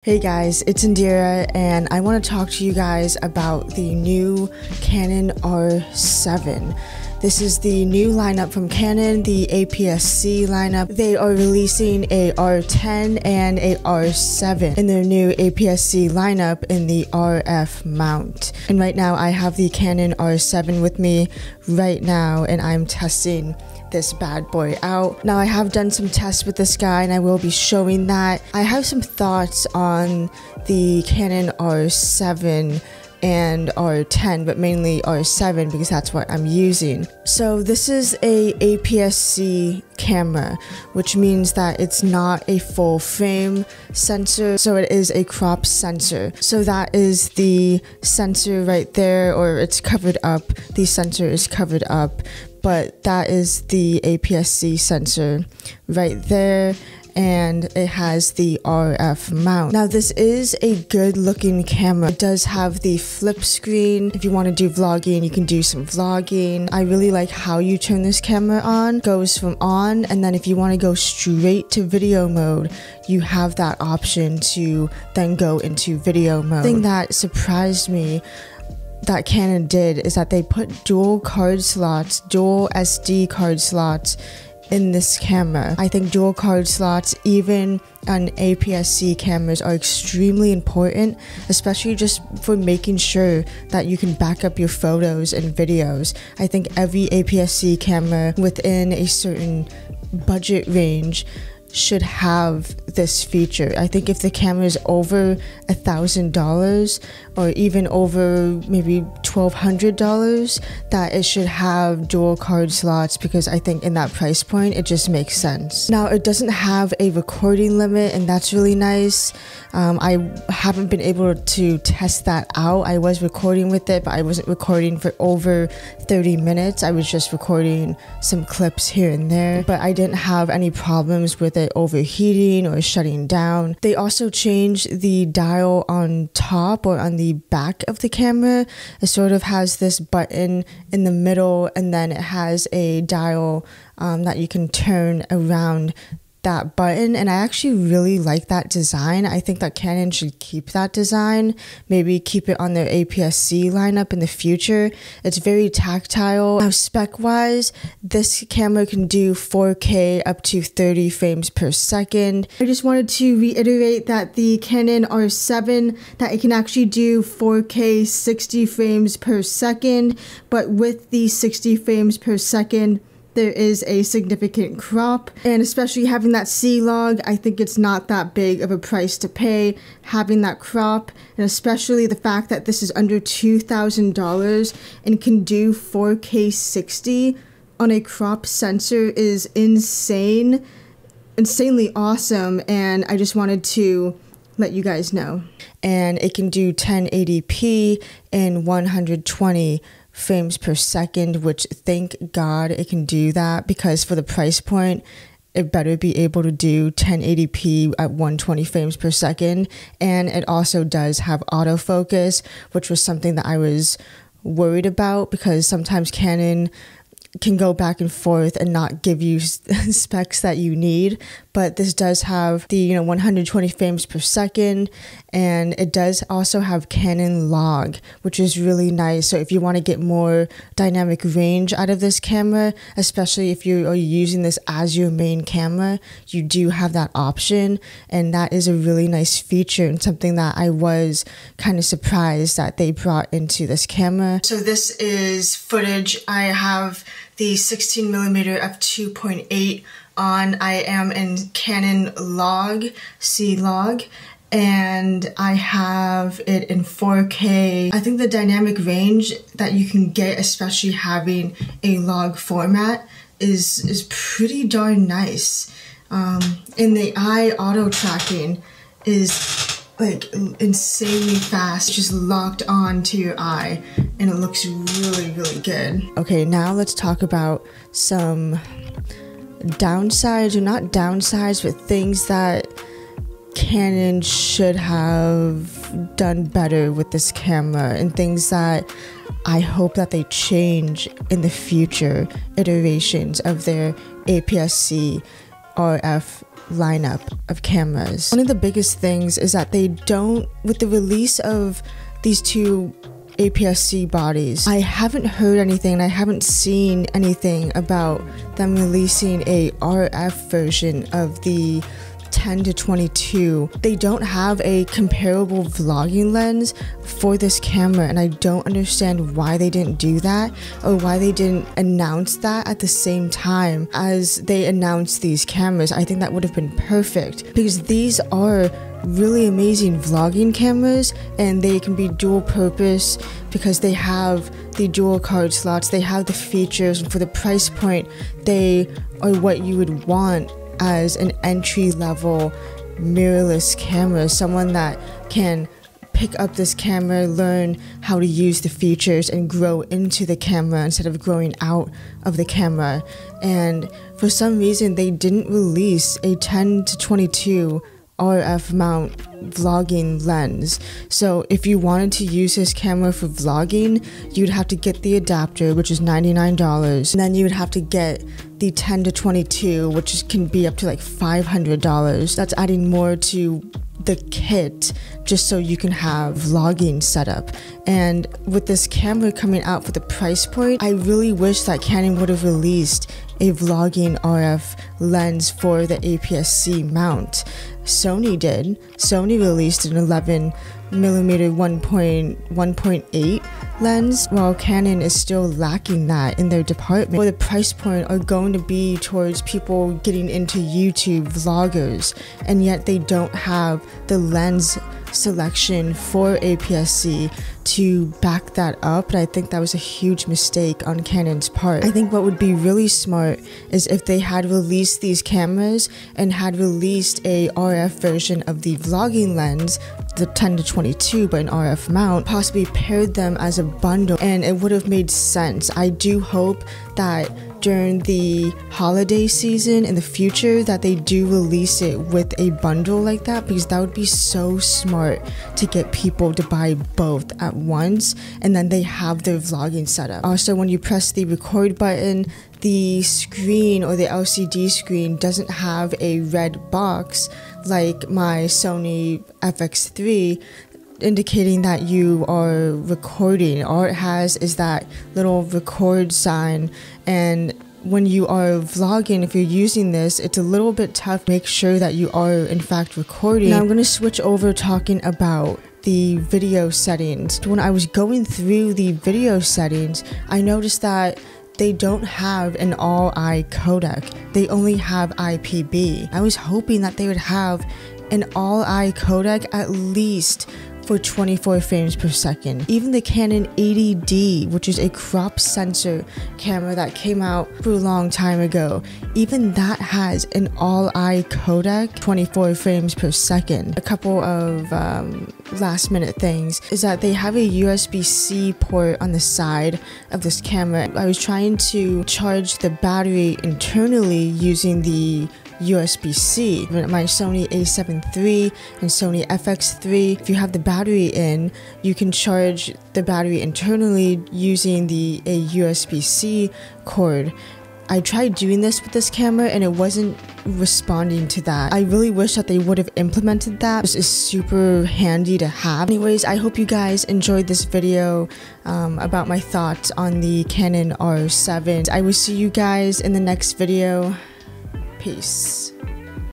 Hey guys, it's Indira and I want to talk to you guys about the new Canon R7. This is the new lineup from Canon, the aps-c lineup. They are releasing a R10 and a R7 in their new aps-c lineup in the RF mount. And right now I have the Canon R7 with me right now and I'm testing this bad boy out. Now I have done some tests with this guy and I will be showing that. I have some thoughts on the Canon R7 and R10, but mainly R7 because that's what I'm using. So this is a aps-c camera, which means that it's not a full frame sensor, so it is a crop sensor. So that is the sensor right there, or it's covered up. The sensor is covered up, but that is the aps-c sensor right there, and it has the RF mount. Now this is a good looking camera. It does have the flip screen. If you want to do vlogging, you can do some vlogging. I really like how you turn this camera on. It goes from on, and then if you want to go straight to video mode, you have that option to then go into video mode. The thing that surprised me that Canon did is that they put dual card slots, dual SD card slots in this camera. I think dual card slots, even on aps-c cameras, are extremely important, especially just for making sure that you can back up your photos and videos. I think every aps-c camera within a certain budget range should have this feature. I think if the camera is over $1,000 or even over maybe $1,200, that it should have dual card slots, because I think in that price point it just makes sense. Now it doesn't have a recording limit, and that's really nice. I haven't been able to test that out. I was recording with it, but I wasn't recording for over 30 minutes. I was just recording some clips here and there, but I didn't have any problems with it overheating or shutting down. They also changed the dial on top, or on the back of the camera. It sort of has this button in the middle, and then it has a dial that you can turn around that button, and I actually really like that design. I think that Canon should keep that design, maybe keep it on their aps-c lineup in the future. It's very tactile. Now spec wise, this camera can do 4K up to 30 frames per second. I just wanted to reiterate that the Canon R7, that it can actually do 4K 60 frames per second, but with the 60 frames per second there is a significant crop, and especially having that C-Log, I think it's not that big of a price to pay having that crop, and especially the fact that this is under $2,000 and can do 4K 60 on a crop sensor is insanely awesome, and I just wanted to let you guys know. And it can do 1080p and 120 frames per second, which thank God it can do that, because for the price point it better be able to do 1080p at 120 frames per second. And it also does have autofocus, which was something that I was worried about, because sometimes Canon can go back and forth and not give you specs that you need, but this does have the 120 frames per second, and it does also have Canon log, which is really nice. So if you want to get more dynamic range out of this camera, especially if you are using this as your main camera, you do have that option, and that is a really nice feature and something that I was kind of surprised that they brought into this camera. So this is footage. I have the 16mm f2.8 on. I am in Canon log, C-Log, and I have it in 4K. I think the dynamic range that you can get, especially having a log format, is pretty darn nice. And the eye auto tracking is like insanely fast, just locked on to your eye, and it looks really good. Okay, now let's talk about some downsides, or not downsides, but things that Canon should have done better with this camera, and things that I hope that they change in the future iterations of their aps-c RF lineup of cameras. One of the biggest things is that they don't, with the release of these two aps-c bodies, I haven't heard anything, I haven't seen anything about them releasing a RF version of the 10-22. They don't have a comparable vlogging lens for this camera, and I don't understand why they didn't do that, or why they didn't announce that at the same time as they announced these cameras. I think that would have been perfect, because these are really amazing vlogging cameras, and they can be dual purpose because they have the dual card slots, they have the features, and for the price point they are what you would want as an entry-level mirrorless camera. Someone that can pick up this camera, learn how to use the features, and grow into the camera instead of growing out of the camera. And for some reason they didn't release a 10-22 RF mount vlogging lens. So if you wanted to use this camera for vlogging, you'd have to get the adapter, which is $99, and then you would have to get the 10-22, which can be up to like $500. That's adding more to the kit just so you can have vlogging setup. And with this camera coming out for the price point, I really wish that Canon would have released a vlogging RF lens for the aps-c mount. Sony did. Sony released an 11mm 1.8 lens, while Canon is still lacking that in their department. Or the price point are going to be towards people getting into YouTube vloggers, and yet they don't have the lens selection for aps-c to back that up. And I think that was a huge mistake on Canon's part. I think what would be really smart is if they had released these cameras and had released a RF version of the vlogging lens, the 10-22, but an RF mount, possibly paired them as a bundle, and it would have made sense. I do hope that during the holiday season in the future that they do release it with a bundle like that, because that would be so smart to get people to buy both at once, and then they have their vlogging setup. Also, when you press the record button, the screen or the LCD screen doesn't have a red box like my Sony FX3 indicating that you are recording. All it has is that little record sign, and when you are vlogging, if you're using this, it's a little bit tough to make sure that you are in fact recording. Now I'm going to switch over talking about the video settings. When I was going through the video settings, I noticed that they don't have an all-I codec. They only have IPB. I was hoping that they would have an all-I codec at least for 24 frames per second. Even the Canon 80D, which is a crop sensor camera that came out for a long time ago, even that has an all-I codec, 24 frames per second. A couple of last minute things is that they have a Usbc port on the side of this camera. I was trying to charge the battery internally using the Usb-C. My Sony A7 III and Sony FX3, if you have the battery in, you can charge the battery internally using a Usb-C cord. I tried doing this with this camera and it wasn't responding to that. I really wish that they would have implemented that. This is super handy to have. Anyways, I hope you guys enjoyed this video about my thoughts on the Canon R7. I will see you guys in the next video. Peace.